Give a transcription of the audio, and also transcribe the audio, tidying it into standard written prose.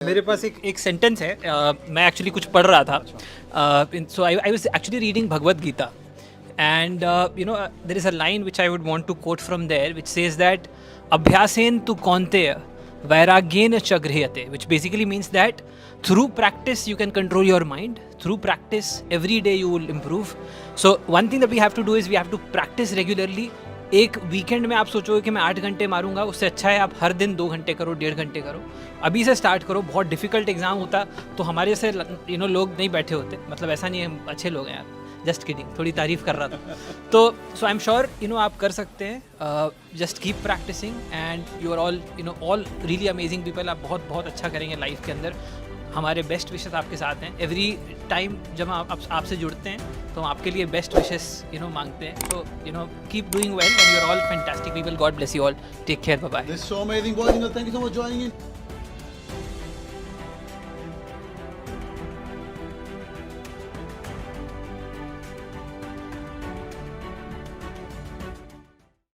मेरे पास एक सेंटेंस है, मैं एक्चुअली कुछ पढ़ रहा था, so I was actually reading Bhagavad Gita, and there is a line which I would want to quote from there, which says that abhyasen tu kaunteya vairagyena cha grihate, which basically means that through practice you can control your mind. Through practice every day you will improve. So one thing that we have to do is we have to practice regularly. एक weekend में आप सोचोगे कि मैं 8 घंटे मारूंगा, उससे अच्छा है आप हर दिन 2 घंटे करो, 1.5 घंटे करो. अभी से स्टार्ट करो. बहुत डिफिकल्ट एग्जाम होता तो हमारे से लोग नहीं बैठे होते. मतलब ऐसा नहीं है, हम अच्छे लोग हैं यार. जस्ट किडिंग, थोड़ी तारीफ कर रहा था. तो सो आई एम श्योर आप कर सकते हैं. Just keep practicing and you are all all really amazing people. आप बहुत बहुत अच्छा करेंगे लाइफ के अंदर. हमारे बेस्ट विशेस आपके साथ हैं. एवरी टाइम जब हम आपसे जुड़ते हैं तो हम आपके लिए बेस्ट विशेस मांगते हैं. तो keep doing well and you are all fantastic people. God bless you all. Take care. Bye bye. This is so amazing, boys. Thank you so much for joining in.